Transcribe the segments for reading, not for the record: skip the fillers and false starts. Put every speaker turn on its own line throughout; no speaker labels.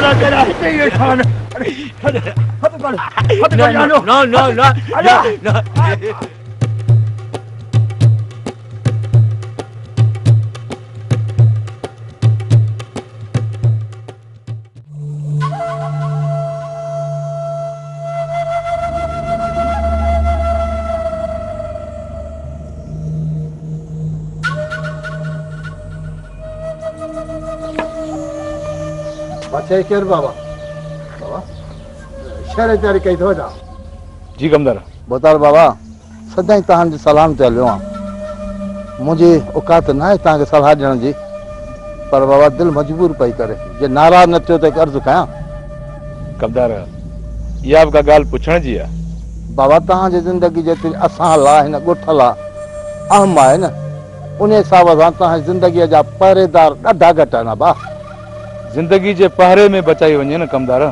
खुदा तेरा ये खान No.
अच्छा केर बाबा बाबा शहर तैयारी कई थो जा
जी कमदार
बतार बाबा सदाई तहां जी सलाम ते हलियो मुझे औकात ना है तहां के सलाह देने जी पर बाबा दिल मजबूर पई करे जे नाराज न थियो त अर्ज कया
कमदार ये आपका गाल पूछण जी है
बाबा तहां जी जिंदगी जेतरी असां ला हिन गुठ ला अहम आहे न उन हिसाब सां तहां जिंदगी जा पहरेदार ॾाढा घटि आहिनि बा
जिंदगी जे पहरे में बचाई वञे न कमदार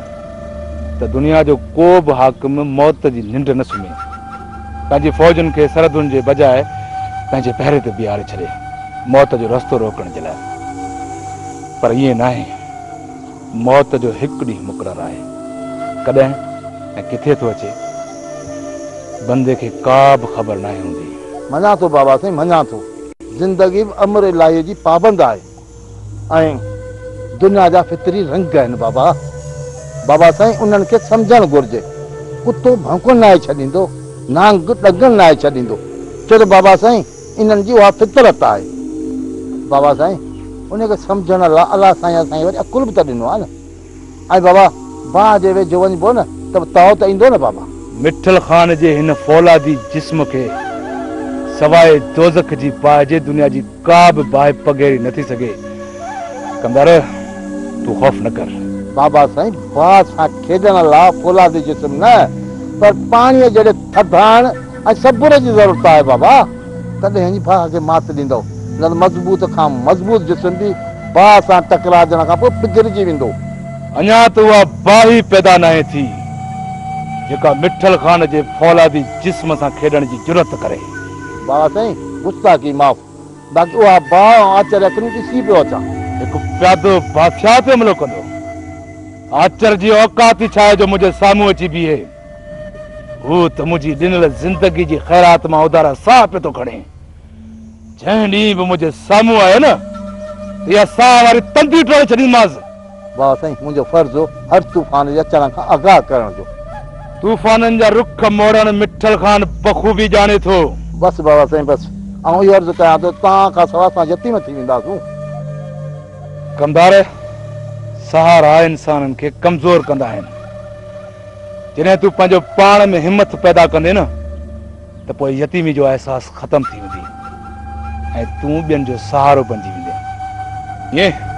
त दुनिया जो को बि हाकिम मौत जी निंड न सुम्हे पंहिंजी फौजनि खे सरहदुनि जे बजाए पंहिंजे पहिरे ते बीहारे छॾे मौत जो रस्तो रोकण जे लाइ पर ईअं न आहे मौत जो हिकु ॾींहुं मुक़ररु आहे कॾहिं ऐं किथे थो अचे बंदे खे का बि ख़बर न हूंदी
मञा थो बाबा साईं मञा थो जिंदगी बि अमर इलाही जी पाबंद आहे ऐं दुनिया जा फितरी रंग आहिनि बाबा साईं उन्हनि खे सम्झणु घुरिजे कुतो भौंको न आहे छॾींदो नांग ॾगण न आहे छॾींदो छो त बाबा साईं इन्हनि जी उहा फितरत आहे बाबा साईं उनखे सम्झण लाइ अलाह साईं असांखे वरी अकुल बि त ॾिनो आहे न ऐं बाबा बाहि जे वेझो वञिबो न त ताव त ईंदो न बाबा
मिठल ख़ान जे हिन फौलादी जिस्म खे सवाइ दोज़ख जी बाहि जे दुनिया जी का बि बाहि पघेरी नथी सघे कमदार तू खौफ न कर
बाबा साईं बाहि सां खेॾण लाइ फौलादी जिस्म न पर पाणीअ जहिड़े थधाइण ऐं सबुर जी ज़रूरत आहे बाबा तॾहिं हिन बाहि खे मात ॾींदो न त मज़बूत खां मज़बूत जिस्म बि बाहि सां टकराइण खां पोइ पिघिरिजी वेंदो
अञा त उहा बाहि पैदा न आहे थी जेका मिठल ख़ान जे फौलादी जिस्म सां खेॾण जी जुरत करे
बाबा साईं गुस्ताखी माफ़ बाक़ी उहा बाहि आचर अखियूं ॾिसी पियो अचां
हिकु प्यादो बादशाह ते हमलो कंदो आचर जी औकात छा आहे जो मुंहिंजे साम्हूं अची बीहे हू त मुंहिंजी ॾिनल ज़िंदगी जी ख़ैरात मां उधारा साह पियो थो खणे जंहिं ॾींहुं बि मुंहिंजे साम्हूं आहे न इहा साह वारी तंदी टोड़े छॾींदीमांसि
बाबा साईं मुंहिंजो फर्ज़ हो हर तूफ़ान जे अचण खां आगाह करण जो
तूफ़ाननि जा रुख मोड़ण मिठल ख़ान बख़ूबी ॼाणे थो
बसि बाबा साईं बसि ऐं इहो अर्ज़ु कयां थो तव्हां खां सवाइ असां यतीम थी वेंदासूं
कमदार सहारा इंसाननि खे कमज़ोर कंदा आहिनि जॾहिं तूं पंहिंजो पाण में हिमत पैदा कंदे न त पोइ यतीमी जो अहसासु ख़तमु थी वेंदी ऐं तूं ॿियनि जो सहारो बणिजी वेंदे ईअं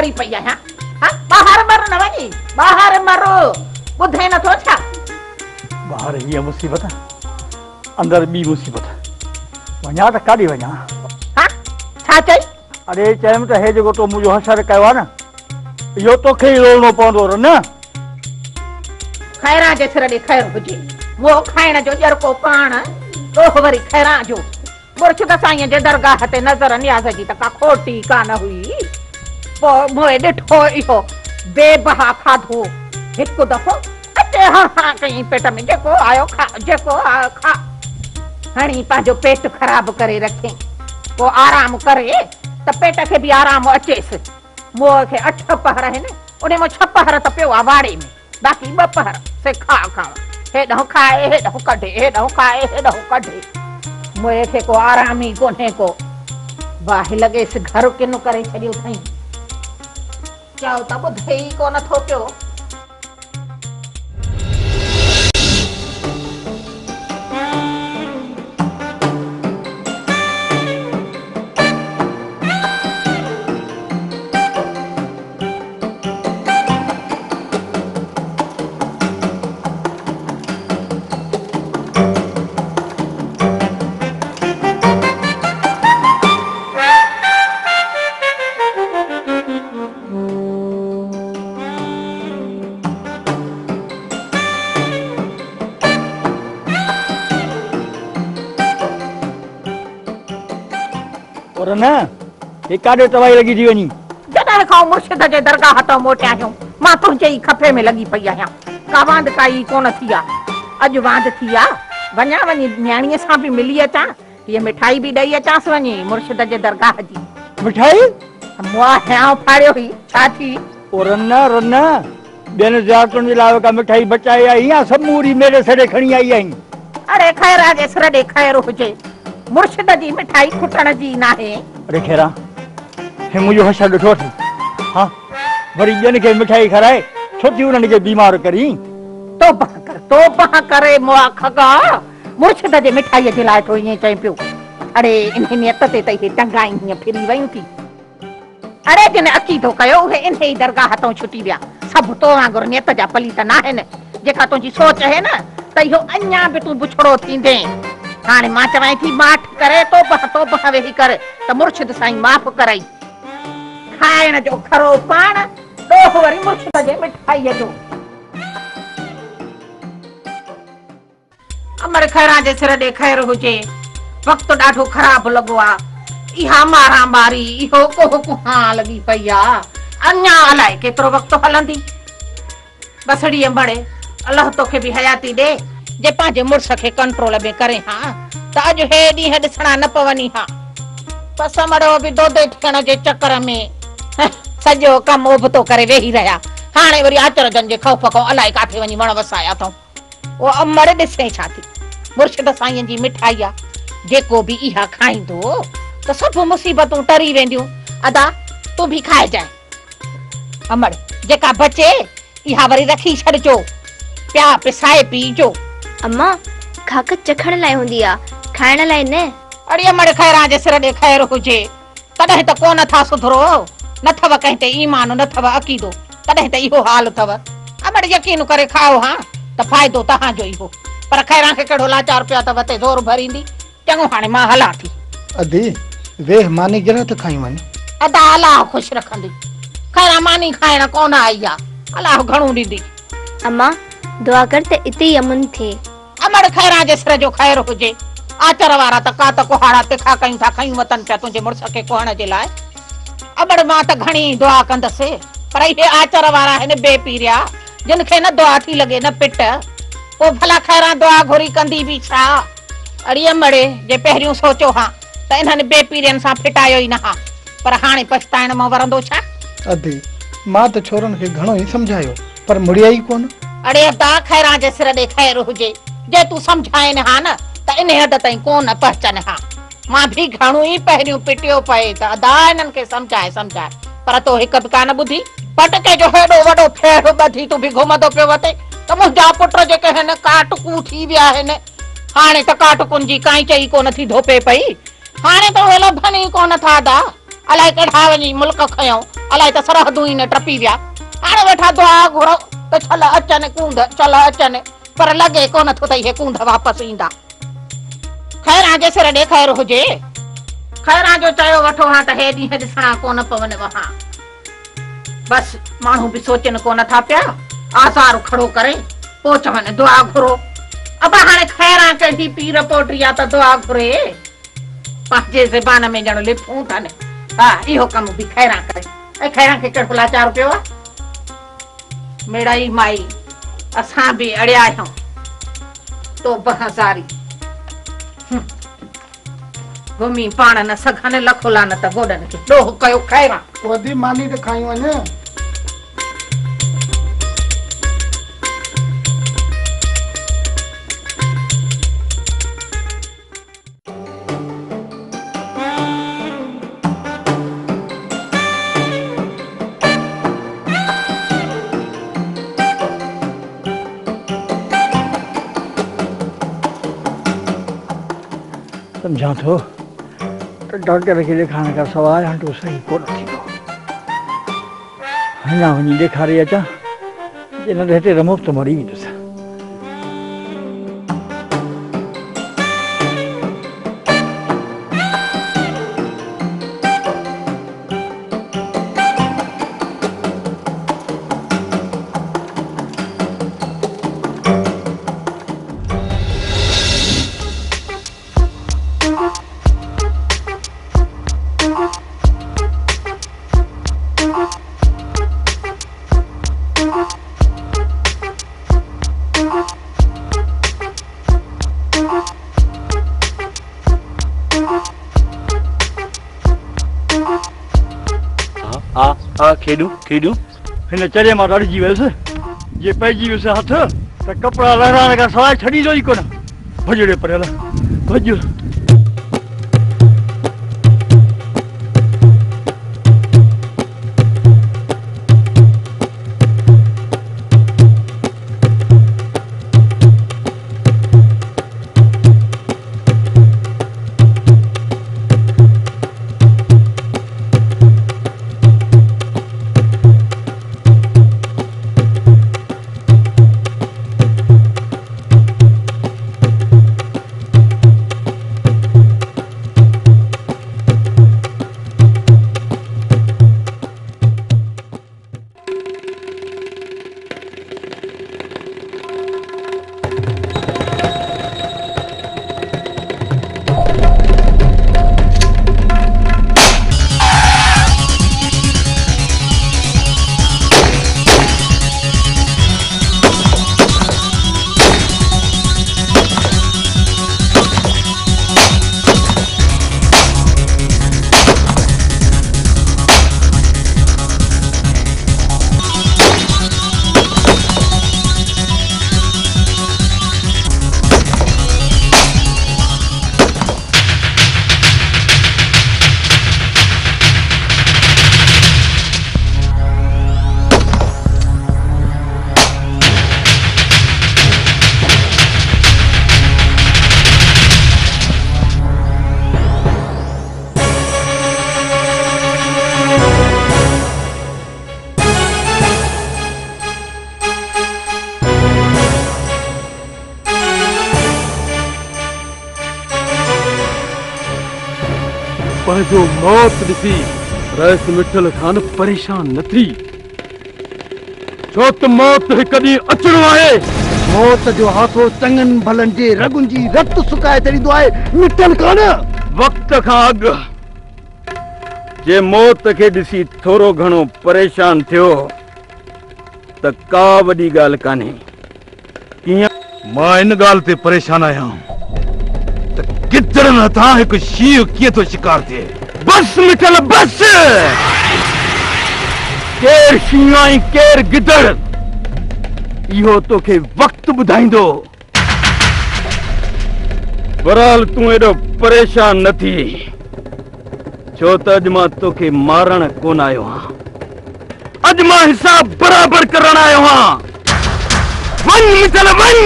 मरी पई है बाहर मर न वनी बाहर मरो बुधे न तो छा
बाहर ये मुसीबत अंदर बी मुसीबत वना त काडी वना
हां छा चई
अरे चयम त हे जो तो मुजो हसर कयो न यो तो खे रोनो पवंदो न
खैरा जे सिर दे खैर हुजे वो खाइण जो जर को पाण तो वरी खैरा जो बुरछ त साईं जे दरगाह ते नजर नियाज़ जी त का खोटी कान हुई पो मोए ॾिठो इहो बेबहा खाधो हिकु दफ़ो अचे अरे हाँ हाँ कहीं पेट में जेको आयो खा, जेको आयो खा। हणी पंहिंजो पेट ख़राब करे रखे, को आराम करे त पेट खे भी आराम अचेसि। मोह खे 8 पहर आहिनि, उन में 6 पहर त पियो आहे वाड़े में, बाक़ी 2 पहर से खा खाओ, हेॾो खाए हेॾो कढे, हेॾो खाए हेॾो कढे। मोह खे को आराम ई कोन्हे को। वाह लॻेसि घर किन करे छॾियो अथई। चओ त ॿुधे ई कोन थो पियो।
और न ये काॾे तवाई लगी थी वञी।
जॾहिं खां मुर्शिद जे दरगाह तां मोटिया आहियूं, मां तुंहिंजे ई खफे में लॻी पई आहियां। का वांद काई कोन थी आहे। अॼु वांद थी आहे, वञा वञी न्याणीअ सां बि मिली अचां, हीअ मिठाई बि ॾेई अचांसि वञी मुर्शिद जे दरगाह जी।
मिठाई
मुआ हियां फाड़ियो हुई, छा थी?
और न रन ॿियनि ज़ियारतुनि जे लाइ का मिठाई बचाई आई या समूरी मेरे सॾे खणी आई आहीं?
अरे ख़ैर जे सिर ॾे ख़ैर हुजे, मुर्शिद जी मिठाई खुटण जी नाहे।
अरे खेरा हे मुंहिंजो हश ॾिठो अथई, हाँ वरी ॿियनि खे मिठाई खाराए छो थी उन्हनि खे बीमार करी?
तोबा करे मुआ खगा, मुर्शिद जे मिठाईअ जे लाइ तो ईअं चई पियो। अरे इन नियत ते त इहे टंगाई हीअं फिरी वयूं थी। अरे जिन अक़ीदो कयो उहे इन ई दरगाह तां छुटी विया। सभु तो वांगुरु नियत जा पलीत न आहिनि। जेका तुंहिंजी सोच आहे न त इहो अञा बि तूं बुछड़ो थींदे। हाणे मां चवां थी माठ करे तोबा वेही कर त मुर्शिद साईं माफ़ कराई। खाइण जो खरो पाण, ॾोह वरी मुर्शिद जे मिठाईअ जो। अमर खैरा जे सिर ॾे ख़ैर हुजे, वक़्तु ॾाढो ख़राब लॻो आहे। इहा मारा मारी, इहो कुहा लॻी पई आहे। अञा अलाए केतिरो वक़्तु हलंदी। बसड़ी अंबड़े, अलाह तोखे बि हयाती ॾे जे पंहिंजे मुड़ुस खे कंट्रोल में करे हा त अॼु हे ॾींहं ॾिसणा न पवनी हा। बस मड़ो बि दोदे थियण जे चकर में सॼो कमु उबतो करे वेही रहिया। हाणे वरी आचरजन जे ख़ौफ़ खां अलाए काथे वञी वण वसाया अथऊं। ओ अमर ॾिसे छा थी, मुर्शिद साईं जी मिठाई आहे, जेको बि इहा खाईंदो त सभु मुसीबतूं टरी वेंदियूं। अदा तूं बि खाइजांइ। अमर जेका बचे इहा वरी रखी छॾिजो, प्या पिसाए पीजो।
अम्मा खाक चखण लाइ हूंदी आहे, खाइण लाइ न।
अड़े अमर खैरा जे सिर ॾे ख़ैर हुजे, तॾहिं त कोन था सुधरो। न थव कंहिं ते ईमान, न थव अक़ीदो, तॾहिं त इहो हाल अथव। अमर यकीन करे खाओ हा त फ़ाइदो तव्हांजो ई हो। पर खैरा खे कहिड़ो लाचार पिया अथव ते ज़ोर भरींदी। चङो हाणे मां हलां थी।
अदी वेह मानी जरा त खाई वञ।
अदा अलाह ख़ुशि रखंदी। खैरा मानी खाइण कोन आई आहे, अलाह घणो ॾींदी।
अम्मा दुआ कर त इते ई अमन थिए।
अमर खैरा जे सिर जो ख़ैर हुजे। आचर वारा त का त कुहाड़ा तिखा कयूं था, खयूं वतन पिया तुंहिंजे मुड़ुस खे कुहण जे लाइ। अमर मां त घणी दुआ कंदसि, पर इहे आचर वारा आहिनि बेपीरिया, जिन खे न दुआ थी लॻे न पिट। पोइ भला खैरा दुआ घुरी कंदी बि छा? अड़ी अमड़े जे पहिरियों सोचियो हा त इन्हनि बेपीरियनि सां फिटायो ई न हा, पर हाणे पछताइण मां वरंदो छा?
अदी मां त छोरन खे घणो ई समझायो पर मुड़िया ई कोन।
अड़े अदा खैरा जे सिर ॾे ख़ैर हुजे, जे तू समझाए न हा न त इन हद ताईं कोन पहचन हा। मां भी घणो ई पहिरियों पिटियो पए त अदा इन्हनि खे समझाए पर तो हिकु बि कान ॿुधी। पटके जो हेॾो वॾो फेर ॿधी तूं बि घुमंदो पियो वते त मुंहिंजा पुट जेके आहिनि काटकू थी विया आहिनि। हाणे त काटकुनि जी काई चई कोन थी धोपे पई। हाणे त उहे लभनि ई कोन था अदा। अलाए केॾा वञी मुल्क खयूं, अलाए त सरहदूं ई न टपी विया। हाणे वेठा दुआ घुरो त छल अचनि कूंद, चल अचनि, पर लॻे कोन थो त इहे कूंद वापसि ईंदा। खैरा जे सिर ॾे ख़ैर हुजे। खैरा जो चयो वठो हा त हे ॾींहं ॾिसणा कोन पवनि वहां। बस माण्हू बि सोचनि कोन था पिया, आज़ार खड़ो करे पोइ चवनि दुआ घुरो। अब हाणे खैरा कहिड़ी पीर पोटी आहे त दुआ घुरे? पंहिंजे ज़बान में ॼण लिफूं था न। हा इहो कमु बि खैरा करे। ऐं खैरा खे कहिड़ो लाचार पियो आहे? मेड़ाई माई असां भी अड़िया आहियूं तो बहज़ारी घुमी पाण न सघनि लखो लानत गोॾनि खे ॾोह कयो खैरा
वधी मानी त खाई वञे
समझा थो डॉक्टर खे ॾेखारण खां सवाइ हंटो सही कोन थींदो अञा वञी ॾेखारे अचां जे न हिते रमो त मरी वेंदुसि
खेॾूं खेॾूं
हिन चरे मां ॾाढिजी वियुसि जे पइजी वियुसि हथ त कपिड़ा लहराइण खां सवाइ छॾींदो ई कोन भॼड़े पड़ियल भॼ
पंहिंजो मौत ॾिसी रईस मिठल खान परेशान न थी छो त मौत हिकु ॾींहुं अचणो आहे
मौत जो हाथो चङनि भलनि जे रगुनि जी रत सुकाए छॾींदो आहे मिठल खान
वक़्त खां अॻु जे मौत खे ॾिसी थोरो घणो परेशान थियो त का वॾी ॻाल्हि कान्हे कीअं
मां इन ॻाल्हि ते परेशान आहियां त गिदड़नि हथां हिकु शींहुं कीअं थो शिकार थिए
बस मिठल बस केर शींहुं ऐं केर गिदड़ इहो तोखे वक़्तु ॿुधाईंदो बहरहाल तूं एॾो परेशान न थी छो त अॼु मां तोखे मारण कोन आयो आहियां अॼु मां हिसाब बराबर करण आयो आहियां वञ मिठल वञ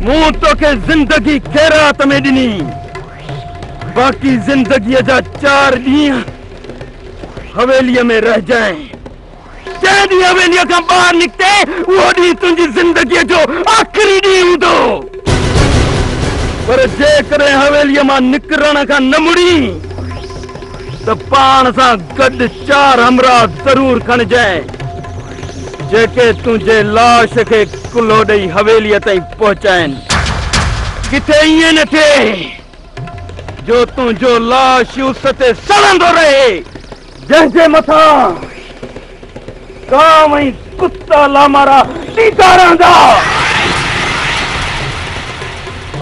मूं तोखे ज़िंदगी ख़ैरात में ॾिनी बाक़ी ज़िंदगीअ जा 4 ॾींहं हवेलीअ में रहिजांइ जंहिं ॾींहुं हवेलीअ खां ॿाहिरि निकिते उहो ॾींहुं तुंहिंजी ज़िंदगीअ जो आख़िरी ॾींहुं हूंदो पर जेकॾहिं हवेलीअ मां निकिरण खां न मुड़ी त पाण सां गॾु 4 हमराह ज़रूर खणजांइ जेके तुंहिंजे लाश खे कुल्हो ॾेई हवेलीअ ताईं पहुचाइनि किथे ईअं न थिए जो तुंहिंजो लाश उस ते सड़ंदो रहे जंहिंजे मथां काम ऐं कुत्ता लामारा सीधा रहंदा।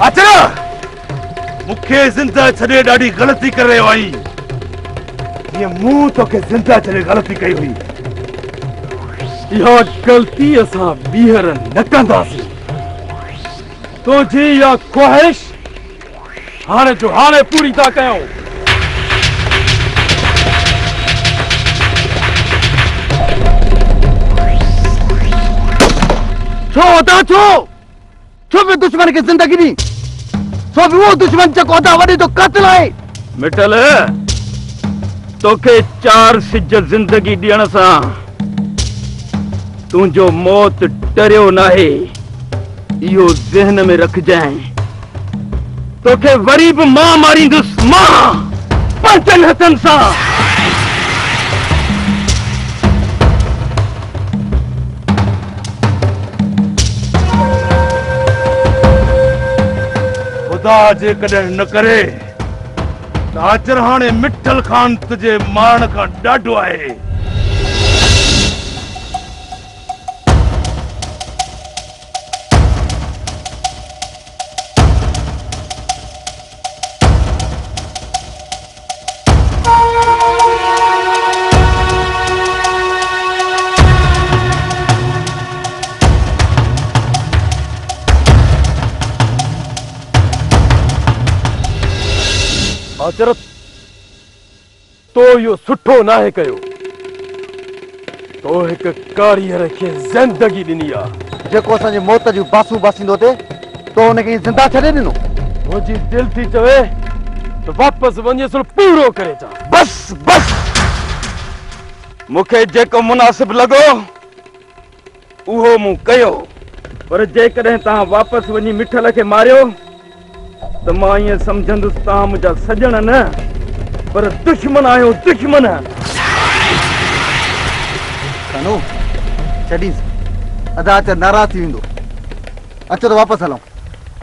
अचरा मुखे जिंदा छड़े ॾाढी ग़लती कर रहे आई। ये मुंह तो के जिंदा छड़े ग़लती कई हुई।
यह गलती असां ॿीहर न कंदासीं। तुंहिंजी इहा ख्वाहिश हाणे जो हाणे पूरी था कयूं।
छो अदा छो बि दुश्मन खे ज़िंदगी ॾी। छो बि उहो दुश्मन जेको अदा वॾे तो क़त्ल आहे।
मिटल तोखे 4 सिज ज़िंदगी ॾियण सां तुंहिंजो मौत डरियो नाहे। इहो ज़हन में रखजांइ। तोखे वरी बि मां मारींदुसि, मां 5 हथनि सां।
खुदा जे कॾहिं न करे त अचर हाणे मिठल खान तुझे मारण खां ॾाढो आहे।
हाजरत तो यो सुठो नाहे कयो। तो एक कारीगर के जिंदगी ॾिनी आहे।
जेको असांजे मौत जूं बासूं बासींदो थे तो हुनखे जिंदा छॾे ॾिनो।
मुंहिंजी दिल थी चवे तो वापसि वञे सो पूरो करे चा।
बस बस
मूंखे जेको मुनासिब लॻो उहो मूं कयो। पर जेकॾहिं तव्हां वापसि वञी मिठल खे मारियो तो मां ईअं सम्झंदुसि तव्हां मुंहिंजा सजण न पर दुश्मन आहियो, दुश्मन।
कानू छॾीस। अदा अचर नाराज़ थी वेंदो। अचो तो वापसि हलूं।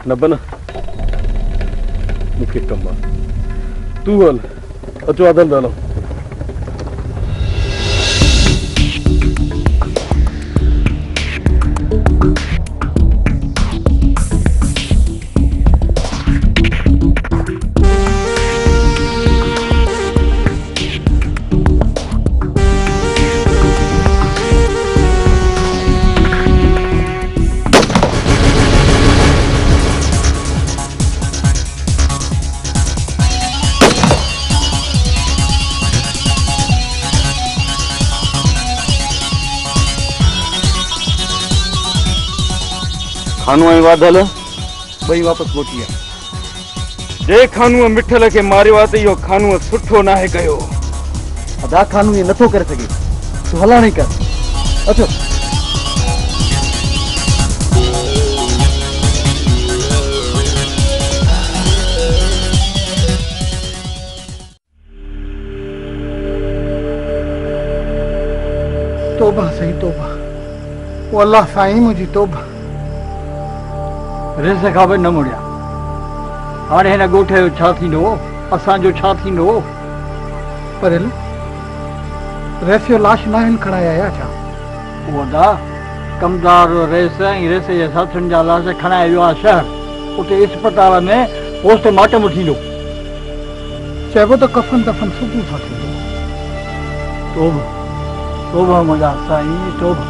न बन मूंखे कमु आहे। तूं हल। अचो अदन हलूं। खानू ऐं वाधल
ॿई वापसि मोटी विया।
जे खानूअ मिठल खे मारियो आहे त इहो खानूअ सुठो नाहे कयो।
अदा खानू ईअं नथो करे सघे। तूं हलां नहीं कर। अचो।
तौबा सही तौबा। ओ अल्लाह साईं मुंहिंजी तौबा।
रिस खां बि न मुड़िया। हाणे हिन ॻोठ जो छा थींदो, असांजो छा थींदो?
पर रेस जो लाश नाहिन खणाए आया छा?
उहो दा कमदार रेस ऐं रेस जे साथियुनि जा लाश खणाए वियो आहे शहर। उते इस्पताल में पोस्टमार्टम थींदो।
चइबो त कफन दफन सुबुह सां थींदो।
तौबा तौबा मुंहिंजा साईं तौबा।